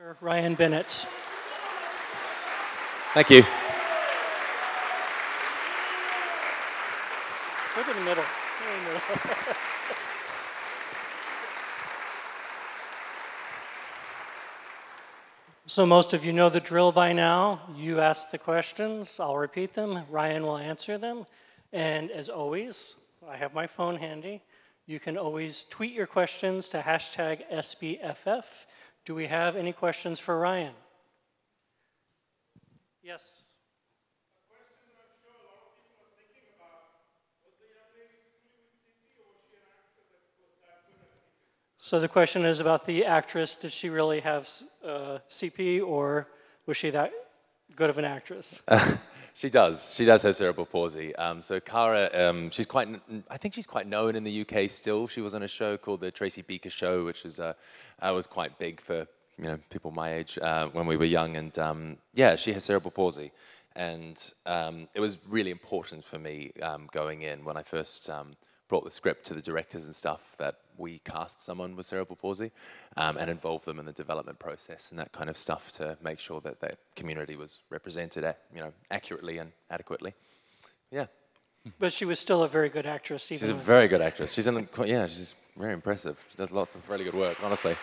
Sir Ryan Bennett. Thank you. Go to the middle. Go to the middle. So most of you know the drill by now. You ask the questions, I'll repeat them, Ryan will answer them. And as always, I have my phone handy. You can always tweet your questions to hashtag SBFF. Do we have any questions for Ryan? Yes. A question that I'm sure a lot of people are thinking about, was the young lady truly with CP or was she an actor that was that good at CP? So the question is about the actress. Did she really have CP or was she that good of an actress? She does. She does have cerebral palsy. So Cara, I think she's quite known in the UK still. She was on a show called the Tracy Beaker Show, which was quite big for people my age when we were young. And yeah, she has cerebral palsy. And it was really important for me going in when I first brought the script to the directors and stuff that we cast someone with cerebral palsy and involve them in the development process and that kind of stuff to make sure that that community was represented accurately and adequately. Yeah. But she was still a very good actress. She's a very good actress. She's she's very impressive. She does lots of really good work, honestly.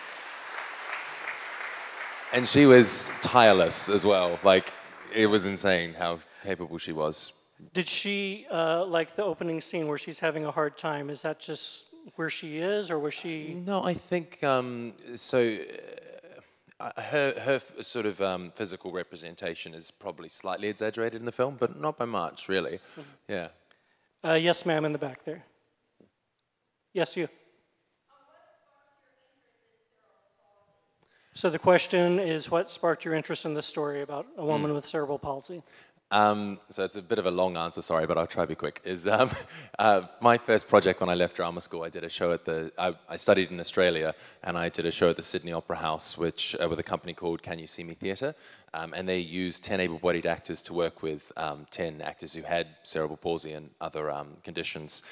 And she was tireless as well. Like, it was insane how capable she was. Did she, like the opening scene where she's having a hard time, is that just where she is, or was she? No, I think, her sort of physical representation is probably slightly exaggerated in the film, but not by much, really. Mm-hmm. Yeah. Yes, ma'am, in the back there. Yes, you. So the question is, what sparked your interest in this story about a woman with cerebral palsy? So it's a bit of a long answer, sorry, but I'll try to be quick. My first project when I left drama school, I did a show at I studied in Australia, and I did a show at the Sydney Opera House, which with a company called Can You See Me Theatre, and they used 10 able-bodied actors to work with 10 actors who had cerebral palsy and other conditions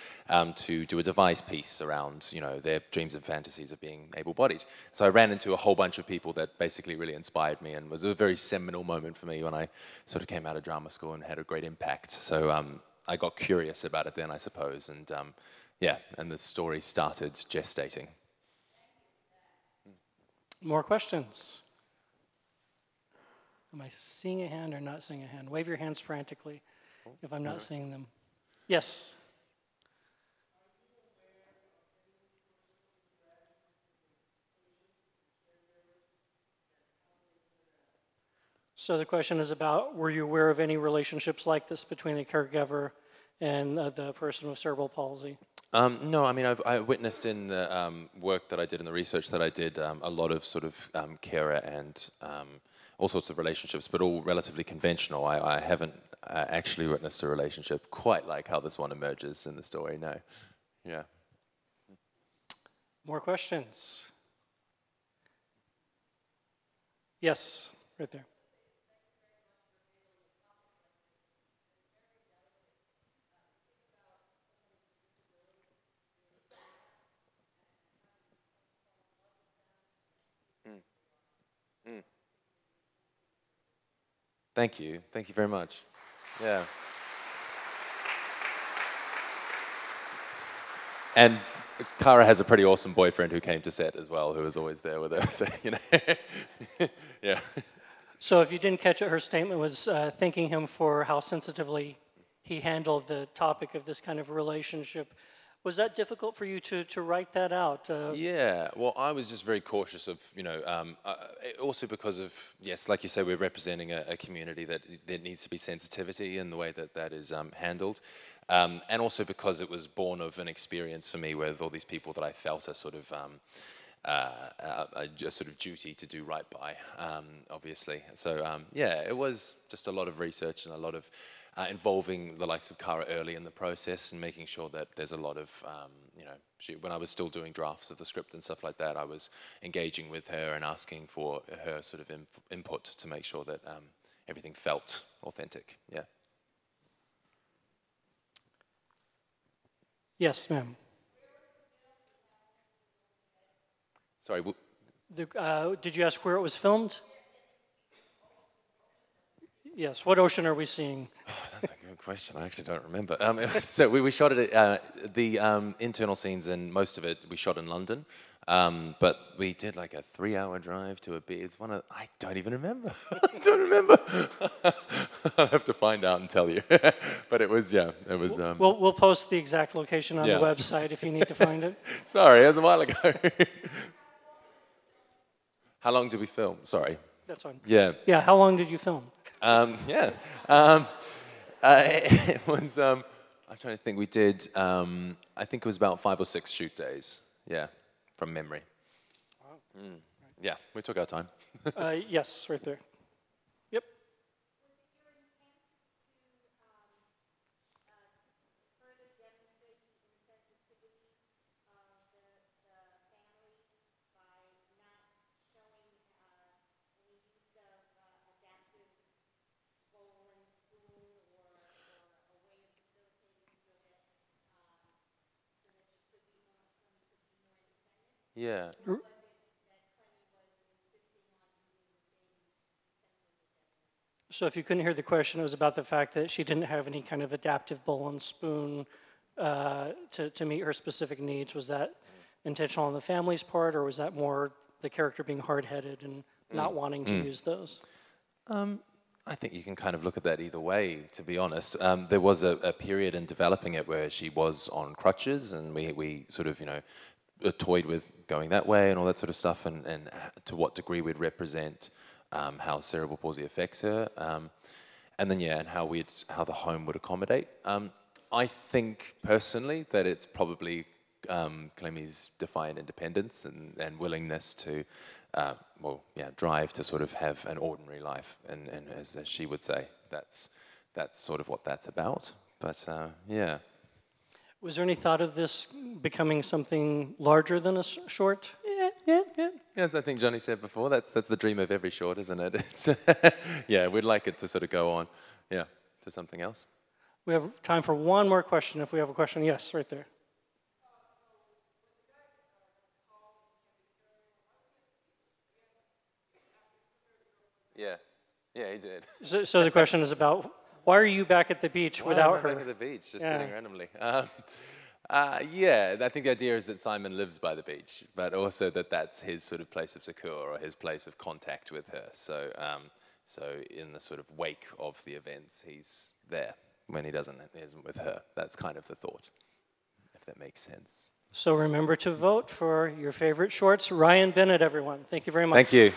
to do a device piece around, their dreams and fantasies of being able-bodied. So I ran into a whole bunch of people that basically really inspired me, and was a very seminal moment for me when I sort of came out of drama school and had a great impact. So I got curious about it then, I suppose, and and the story started gestating. More questions? Am I seeing a hand or not seeing a hand? Wave your hands frantically if I'm not seeing them. Yes? So the question is about, were you aware of any relationships like this between the caregiver and the person with cerebral palsy? No, I mean, I witnessed in the work that I did, in the research that I did, a lot of sort of carer and all sorts of relationships, but all relatively conventional. I haven't actually witnessed a relationship quite like how this one emerges in the story, no. Yeah. More questions? Yes, right there. Thank you. Thank you very much. Yeah. And Cara has a pretty awesome boyfriend who came to set as well, who was always there with her. So, yeah. So if you didn't catch it, her statement was thanking him for how sensitively he handled the topic of this kind of relationship. Was that difficult for you to write that out? Yeah, well, I was just very cautious of, also because of, yes, like you say, we're representing a community that there needs to be sensitivity in the way that that is handled. And also because it was born of an experience for me with all these people that I felt a sort of duty to do right by, obviously. So, yeah, it was just a lot of research and a lot of involving the likes of Cara early in the process and making sure that there's a lot of, when I was still doing drafts of the script and stuff like that, I was engaging with her and asking for her sort of input to make sure that everything felt authentic, yeah. Yes, ma'am. Sorry, Did you ask where it was filmed? Yes. What ocean are we seeing? That's a good question. I actually don't remember. So we shot it at the internal scenes, and most of it we shot in London. But we did like a 3-hour drive to a beach. It's I don't even remember. I don't remember. I'll have to find out and tell you. But it was, yeah, it was. We'll post the exact location on the website if you need to find it. Sorry, it was a while ago. How long did we film? Sorry. That's fine. Yeah. Yeah, how long did you film? It was, I'm trying to think, we did, I think it was about 5 or 6 shoot days, yeah, from memory. Wow. Yeah, we took our time. Yes, right there. Yep. Yeah. So if you couldn't hear the question, it was about the fact that she didn't have any kind of adaptive bowl and spoon to meet her specific needs. Was that intentional on the family's part, or was that more the character being hard-headed and not wanting to use those? I think you can kind of look at that either way, to be honest. There was a period in developing it where she was on crutches, and we sort of, toyed with going that way and all that sort of stuff, and to what degree we'd represent how cerebral palsy affects her, and then and how the home would accommodate. I think personally that it's probably Clemmie's defiant independence and willingness to, drive to sort of have an ordinary life, and as she would say, that's sort of what that's about. But yeah. Was there any thought of this becoming something larger than a short? Yeah. As I think Johnny said before, that's the dream of every short, isn't it? It's we'd like it to sort of go on, to something else. We have time for one more question, if we have a question. Yes, right there. Yeah, he did. So the question is about, why are you back at the beach without her? Back at the beach, just sitting randomly. I think the idea is that Simon lives by the beach, but also that that's his sort of place of succour or his place of contact with her. So, in the sort of wake of the events, he's there. When he isn't with her. That's kind of the thought, if that makes sense. So remember to vote for your favorite shorts. Ryan Bennett, everyone. Thank you very much. Thank you.